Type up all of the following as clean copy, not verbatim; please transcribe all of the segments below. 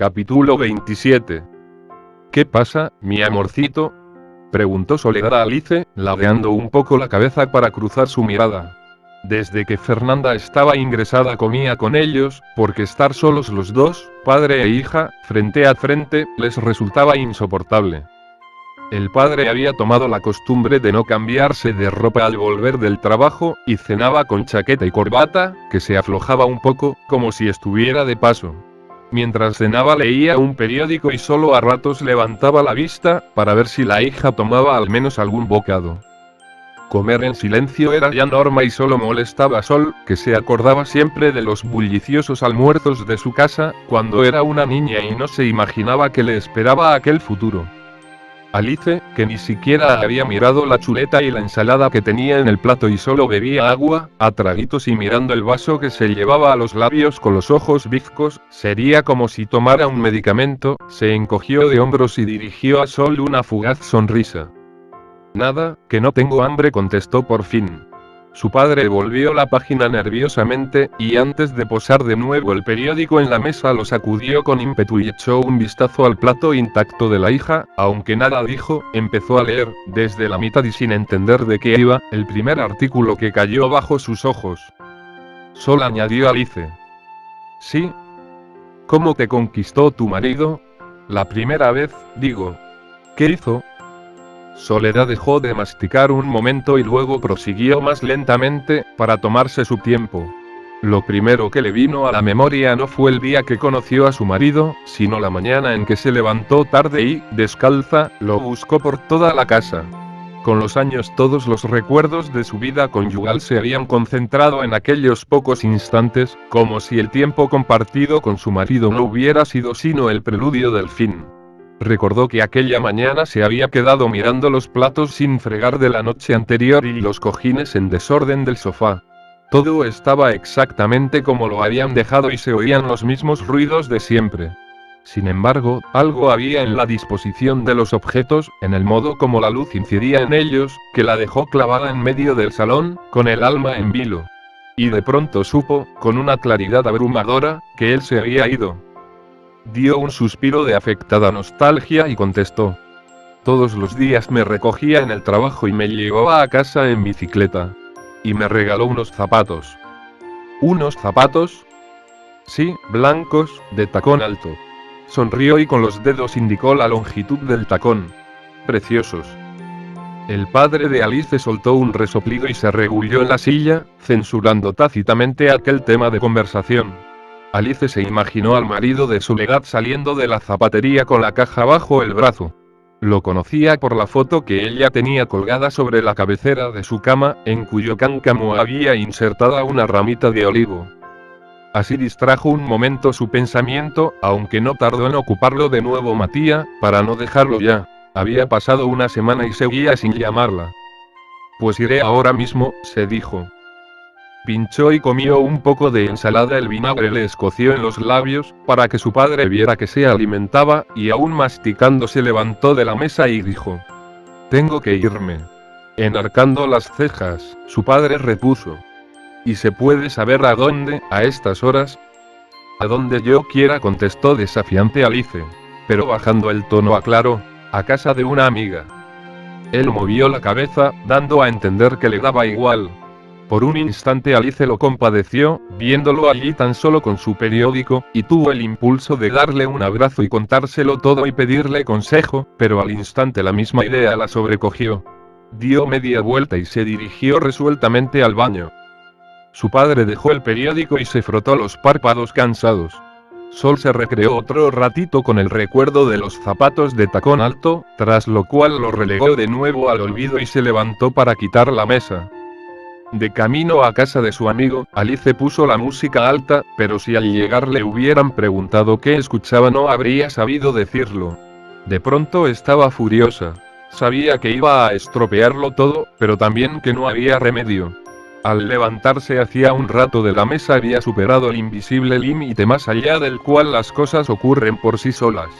Capítulo 27. ¿Qué pasa, mi amorcito?, preguntó Soledad a Alice, ladeando un poco la cabeza para cruzar su mirada. Desde que Fernanda estaba ingresada comía con ellos, porque estar solos los dos, padre e hija, frente a frente, les resultaba insoportable. El padre había tomado la costumbre de no cambiarse de ropa al volver del trabajo, y cenaba con chaqueta y corbata, que se aflojaba un poco, como si estuviera de paso. Mientras cenaba leía un periódico y solo a ratos levantaba la vista, para ver si la hija tomaba al menos algún bocado. Comer en silencio era ya norma y solo molestaba a Sol, que se acordaba siempre de los bulliciosos almuerzos de su casa, cuando era una niña y no se imaginaba que le esperaba aquel futuro. Alice, que ni siquiera había mirado la chuleta y la ensalada que tenía en el plato y solo bebía agua, a traguitos y mirando el vaso que se llevaba a los labios con los ojos bizcos, sería como si tomara un medicamento, se encogió de hombros y dirigió a Sol una fugaz sonrisa. Nada, que no tengo hambre, contestó por fin. Su padre volvió la página nerviosamente, y antes de posar de nuevo el periódico en la mesa lo sacudió con ímpetu y echó un vistazo al plato intacto de la hija, aunque nada dijo, empezó a leer, desde la mitad y sin entender de qué iba, el primer artículo que cayó bajo sus ojos. Sol, añadió Alice. ¿Sí? ¿Cómo te conquistó tu marido? La primera vez, digo. ¿Qué hizo? Soledad dejó de masticar un momento y luego prosiguió más lentamente, para tomarse su tiempo. Lo primero que le vino a la memoria no fue el día que conoció a su marido, sino la mañana en que se levantó tarde y, descalza, lo buscó por toda la casa. Con los años todos los recuerdos de su vida conyugal se habían concentrado en aquellos pocos instantes, como si el tiempo compartido con su marido no hubiera sido sino el preludio del fin. Recordó que aquella mañana se había quedado mirando los platos sin fregar de la noche anterior y los cojines en desorden del sofá. Todo estaba exactamente como lo habían dejado y se oían los mismos ruidos de siempre. Sin embargo, algo había en la disposición de los objetos, en el modo como la luz incidía en ellos, que la dejó clavada en medio del salón, con el alma en vilo. Y de pronto supo, con una claridad abrumadora, que él se había ido. Dio un suspiro de afectada nostalgia y contestó. Todos los días me recogía en el trabajo y me llevaba a casa en bicicleta. Y me regaló unos zapatos. ¿Unos zapatos? Sí, blancos, de tacón alto. Sonrió y con los dedos indicó la longitud del tacón. Preciosos. El padre de Alice soltó un resoplido y se rebulló en la silla, censurando tácitamente aquel tema de conversación. Alice se imaginó al marido de Soledad saliendo de la zapatería con la caja bajo el brazo. Lo conocía por la foto que ella tenía colgada sobre la cabecera de su cama, en cuyo cáncamo había insertada una ramita de olivo. Así distrajo un momento su pensamiento, aunque no tardó en ocuparlo de nuevo Matías, para no dejarlo ya. Había pasado una semana y seguía sin llamarla. Pues iré ahora mismo, se dijo. Pinchó y comió un poco de ensalada, el vinagre le escoció en los labios, para que su padre viera que se alimentaba, y aún masticando se levantó de la mesa y dijo. Tengo que irme. Enarcando las cejas, su padre repuso. ¿Y se puede saber a dónde, a estas horas? A donde yo quiera, contestó desafiante Alice. Pero bajando el tono aclaró, a casa de una amiga. Él movió la cabeza, dando a entender que le daba igual. Por un instante Alice lo compadeció, viéndolo allí tan solo con su periódico, y tuvo el impulso de darle un abrazo y contárselo todo y pedirle consejo, pero al instante la misma idea la sobrecogió. Dio media vuelta y se dirigió resueltamente al baño. Su padre dejó el periódico y se frotó los párpados cansados. Sol se recreó otro ratito con el recuerdo de los zapatos de tacón alto, tras lo cual lo relegó de nuevo al olvido y se levantó para quitar la mesa. De camino a casa de su amigo, Alice puso la música alta, pero si al llegar le hubieran preguntado qué escuchaba no habría sabido decirlo. De pronto estaba furiosa. Sabía que iba a estropearlo todo, pero también que no había remedio. Al levantarse hacía un rato de la mesa había superado el invisible límite más allá del cual las cosas ocurren por sí solas.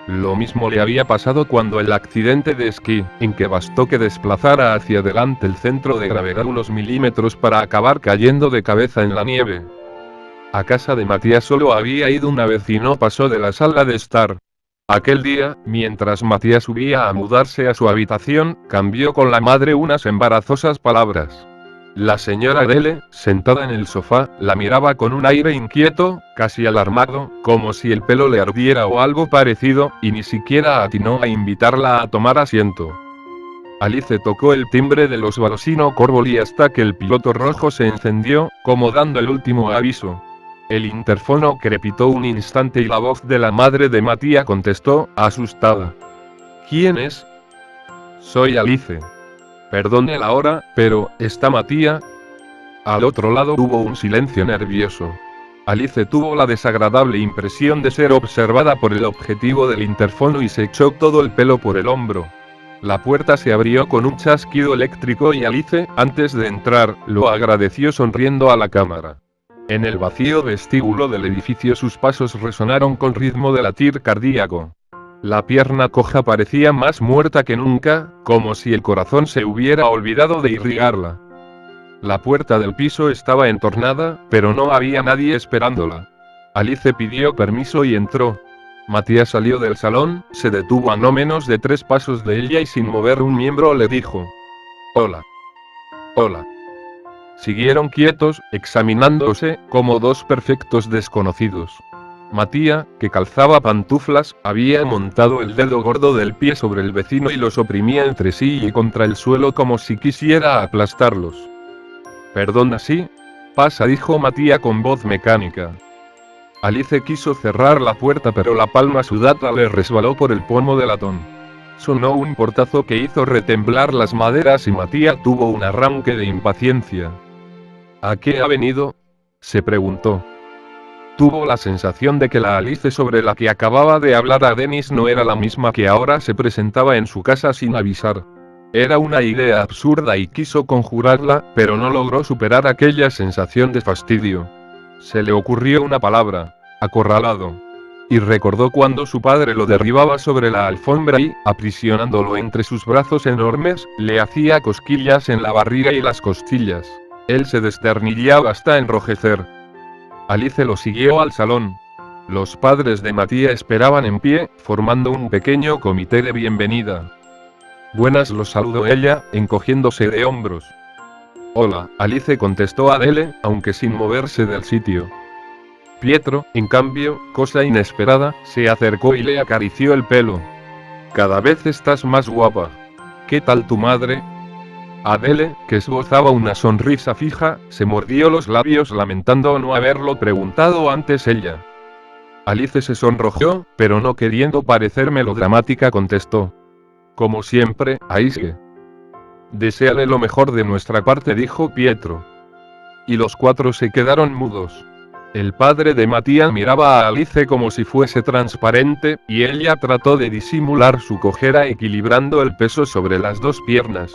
Lo mismo le había pasado cuando el accidente de esquí, en que bastó que desplazara hacia adelante el centro de gravedad unos milímetros para acabar cayendo de cabeza en la nieve. A casa de Matías solo había ido una vez y no pasó de la sala de estar. Aquel día, mientras Matías subía a mudarse a su habitación, cambió con la madre unas embarazosas palabras. La señora Adele, sentada en el sofá, la miraba con un aire inquieto, casi alarmado, como si el pelo le ardiera o algo parecido, y ni siquiera atinó a invitarla a tomar asiento. Alice tocó el timbre del Osvaldo Corboli hasta que el piloto rojo se encendió, como dando el último aviso. El interfono crepitó un instante y la voz de la madre de Matías contestó, asustada. ¿Quién es? Soy Alice. Perdone la hora, pero, ¿está Matías? Al otro lado hubo un silencio nervioso. Alice tuvo la desagradable impresión de ser observada por el objetivo del interfono y se echó todo el pelo por el hombro. La puerta se abrió con un chasquido eléctrico y Alice, antes de entrar, lo agradeció sonriendo a la cámara. En el vacío vestíbulo del edificio sus pasos resonaron con ritmo de latir cardíaco. La pierna coja parecía más muerta que nunca, como si el corazón se hubiera olvidado de irrigarla. La puerta del piso estaba entornada, pero no había nadie esperándola. Alice pidió permiso y entró. Matías salió del salón, se detuvo a no menos de 3 pasos de ella y sin mover un miembro le dijo: Hola. Hola. Siguieron quietos, examinándose, como dos perfectos desconocidos. Matías, que calzaba pantuflas, había montado el dedo gordo del pie sobre el vecino y los oprimía entre sí y contra el suelo como si quisiera aplastarlos. Perdona, sí. Pasa, dijo Matías con voz mecánica. Alice quiso cerrar la puerta pero la palma sudada le resbaló por el pomo de latón. Sonó un portazo que hizo retemblar las maderas y Matías tuvo un arranque de impaciencia. ¿A qué ha venido?, se preguntó. Tuvo la sensación de que la Alice sobre la que acababa de hablar a Dennis no era la misma que ahora se presentaba en su casa sin avisar. Era una idea absurda y quiso conjurarla, pero no logró superar aquella sensación de fastidio. Se le ocurrió una palabra: acorralado. Y recordó cuando su padre lo derribaba sobre la alfombra y, aprisionándolo entre sus brazos enormes, le hacía cosquillas en la barriga y las costillas. Él se desternillaba hasta enrojecer. Alice lo siguió al salón. Los padres de Matías esperaban en pie, formando un pequeño comité de bienvenida. Buenas, los saludó ella, encogiéndose de hombros. Hola, Alice, contestó Adele, aunque sin moverse del sitio. Pietro, en cambio, cosa inesperada, se acercó y le acarició el pelo. Cada vez estás más guapa. ¿Qué tal tu madre? Adele, que esbozaba una sonrisa fija, se mordió los labios lamentando no haberlo preguntado antes ella. Alice se sonrojó, pero no queriendo parecer melodramática contestó. Como siempre, Aisge. Deséale lo mejor de nuestra parte, dijo Pietro. Y los 4 se quedaron mudos. El padre de Matías miraba a Alice como si fuese transparente, y ella trató de disimular su cojera equilibrando el peso sobre las 2 piernas.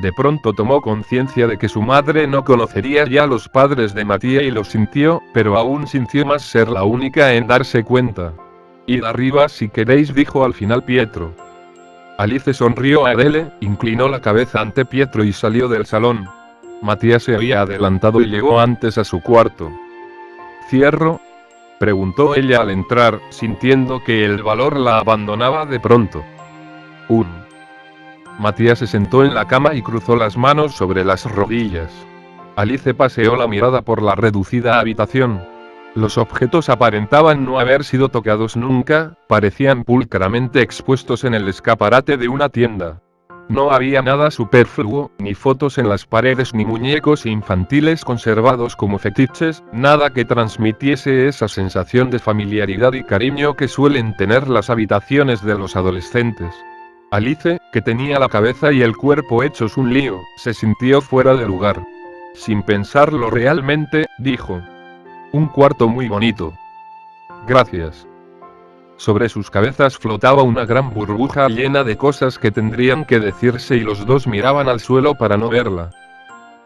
De pronto tomó conciencia de que su madre no conocería ya a los padres de Matías y lo sintió, pero aún sintió más ser la única en darse cuenta. Id arriba si queréis, dijo al final Pietro. Alice sonrió a Adele, inclinó la cabeza ante Pietro y salió del salón. Matías se había adelantado y llegó antes a su cuarto. ¿Cierro?, preguntó ella al entrar, sintiendo que el valor la abandonaba de pronto. Matías se sentó en la cama y cruzó las manos sobre las rodillas. Alice paseó la mirada por la reducida habitación. Los objetos aparentaban no haber sido tocados nunca, parecían pulcramente expuestos en el escaparate de una tienda. No había nada superfluo, ni fotos en las paredes ni muñecos infantiles conservados como fetiches, nada que transmitiese esa sensación de familiaridad y cariño que suelen tener las habitaciones de los adolescentes. Alice, que tenía la cabeza y el cuerpo hechos un lío, se sintió fuera de lugar. Sin pensarlo realmente, dijo: un cuarto muy bonito. Gracias. Sobre sus cabezas flotaba una gran burbuja llena de cosas que tendrían que decirse y los dos miraban al suelo para no verla.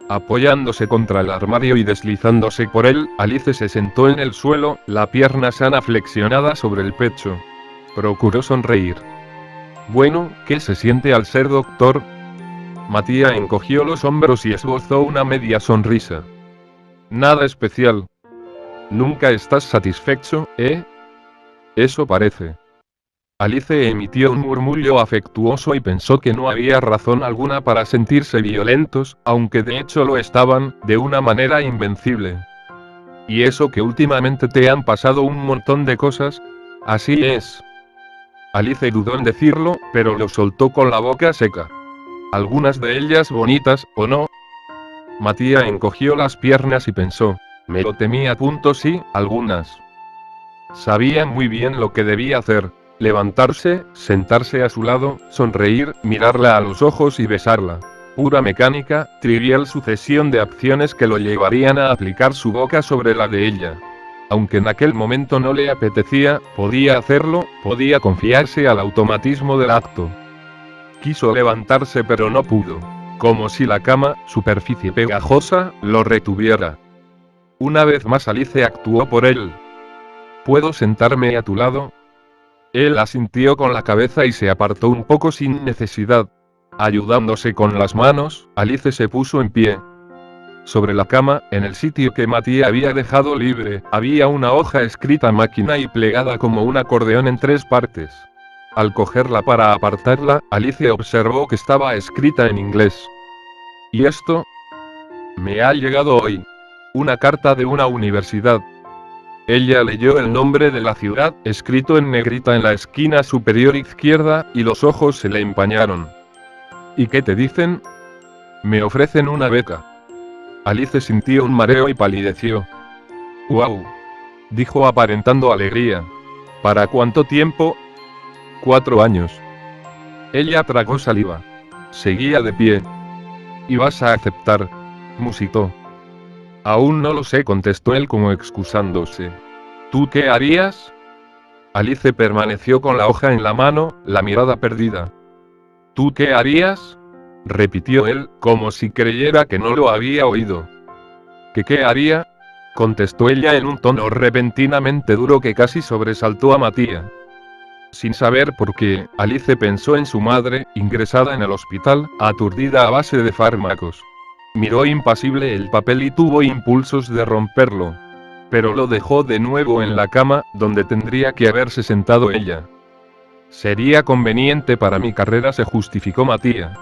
Apoyándose contra el armario y deslizándose por él, Alice se sentó en el suelo, la pierna sana flexionada sobre el pecho. Procuró sonreír. Bueno, ¿qué se siente al ser doctor? Matías encogió los hombros y esbozó una media sonrisa. Nada especial. Nunca estás satisfecho, ¿eh? Eso parece. Alice emitió un murmullo afectuoso y pensó que no había razón alguna para sentirse violentos, aunque de hecho lo estaban, de una manera invencible. Y eso que últimamente te han pasado un montón de cosas. Así es. Alice dudó en decirlo, pero lo soltó con la boca seca. Algunas de ellas bonitas, ¿o no? Matías encogió las piernas y pensó. Me lo temía. Sí, algunas. Sabía muy bien lo que debía hacer. Levantarse, sentarse a su lado, sonreír, mirarla a los ojos y besarla. Pura mecánica, trivial sucesión de acciones que lo llevarían a aplicar su boca sobre la de ella. Aunque en aquel momento no le apetecía, podía hacerlo, podía confiarse al automatismo del acto. Quiso levantarse pero no pudo. Como si la cama, superficie pegajosa, lo retuviera. Una vez más Alice actuó por él. ¿Puedo sentarme a tu lado? Él asintió con la cabeza y se apartó un poco sin necesidad. Ayudándose con las manos, Alice se puso en pie. Sobre la cama, en el sitio que Matías había dejado libre, había una hoja escrita a máquina y plegada como un acordeón en 3 partes. Al cogerla para apartarla, Alice observó que estaba escrita en inglés. ¿Y esto? Me ha llegado hoy. Una carta de una universidad. Ella leyó el nombre de la ciudad, escrito en negrita en la esquina superior izquierda, y los ojos se le empañaron. ¿Y qué te dicen? Me ofrecen una beca. Alice sintió un mareo y palideció. ¡Guau! Dijo aparentando alegría. ¿Para cuánto tiempo? 4 años. Ella tragó saliva. Seguía de pie. ¿Y vas a aceptar? Musitó. Aún no lo sé, contestó él como excusándose. ¿Tú qué harías? Alice permaneció con la hoja en la mano, la mirada perdida. ¿Tú qué harías? Repitió él, como si creyera que no lo había oído. ¿Qué haría? Contestó ella en un tono repentinamente duro que casi sobresaltó a Matías. Sin saber por qué, Alice pensó en su madre, ingresada en el hospital, aturdida a base de fármacos. Miró impasible el papel y tuvo impulsos de romperlo. Pero lo dejó de nuevo en la cama, donde tendría que haberse sentado ella. Sería conveniente para mi carrera, se justificó Matías.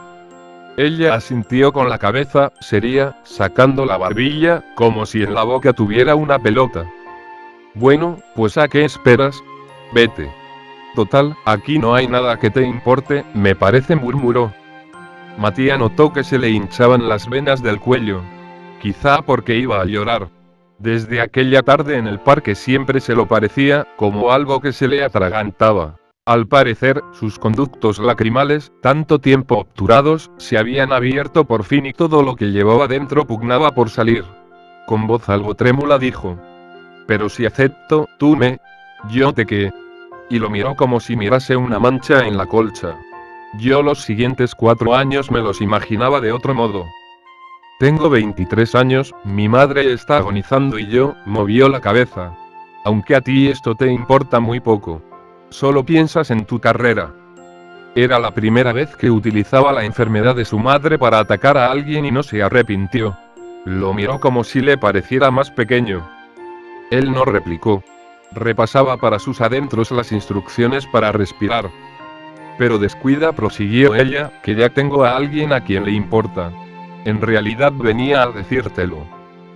Ella asintió con la cabeza, seria, sacando la barbilla, como si en la boca tuviera una pelota. Bueno, pues ¿a qué esperas? Vete. Total, aquí no hay nada que te importe, me parece, murmuró. Matías notó que se le hinchaban las venas del cuello. Quizá porque iba a llorar. Desde aquella tarde en el parque siempre se lo parecía, como algo que se le atragantaba. Al parecer, sus conductos lacrimales, tanto tiempo obturados, se habían abierto por fin y todo lo que llevaba dentro pugnaba por salir. Con voz algo trémula dijo. Pero si acepto, yo te qué. Y lo miró como si mirase una mancha en la colcha. Yo los siguientes 4 años me los imaginaba de otro modo. Tengo 23 años, mi madre está agonizando y yo, movió la cabeza. Aunque a ti esto te importa muy poco. Solo piensas en tu carrera. Era la primera vez que utilizaba la enfermedad de su madre para atacar a alguien y no se arrepintió. Lo miró como si le pareciera más pequeño. Él no replicó. Repasaba para sus adentros las instrucciones para respirar. Pero descuida, prosiguió ella, que ya tengo a alguien a quien le importa. En realidad venía a decírtelo.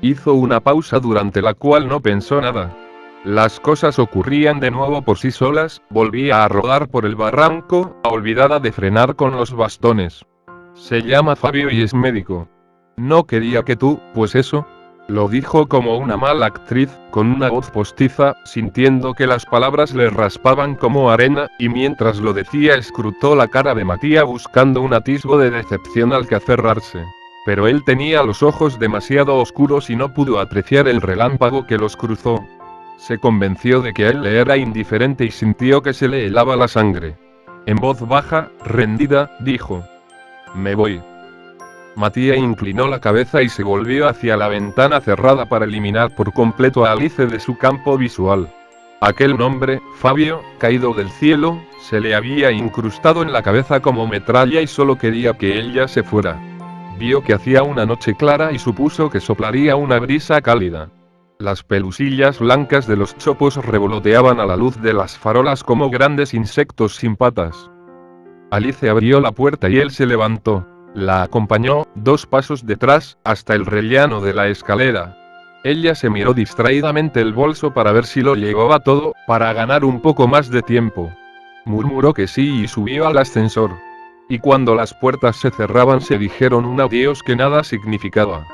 Hizo una pausa durante la cual no pensó nada. Las cosas ocurrían de nuevo por sí solas, volvía a rodar por el barranco, olvidada de frenar con los bastones. Se llama Fabio y es médico. No quería que tú, pues eso. Lo dijo como una mala actriz, con una voz postiza, sintiendo que las palabras le raspaban como arena, y mientras lo decía escrutó la cara de Matías buscando un atisbo de decepción al que aferrarse. Pero él tenía los ojos demasiado oscuros y no pudo apreciar el relámpago que los cruzó. Se convenció de que a él le era indiferente y sintió que se le helaba la sangre. En voz baja, rendida, dijo: Me voy. Matías inclinó la cabeza y se volvió hacia la ventana cerrada para eliminar por completo a Alice de su campo visual. Aquel nombre, Fabio, caído del cielo, se le había incrustado en la cabeza como metralla y solo quería que ella se fuera. Vio que hacía una noche clara y supuso que soplaría una brisa cálida. Las pelusillas blancas de los chopos revoloteaban a la luz de las farolas como grandes insectos sin patas. Alice abrió la puerta y él se levantó. La acompañó, 2 pasos detrás, hasta el rellano de la escalera. Ella se miró distraídamente el bolso para ver si lo llevaba todo, para ganar un poco más de tiempo. Murmuró que sí y subió al ascensor. Y cuando las puertas se cerraban se dijeron un adiós que nada significaba.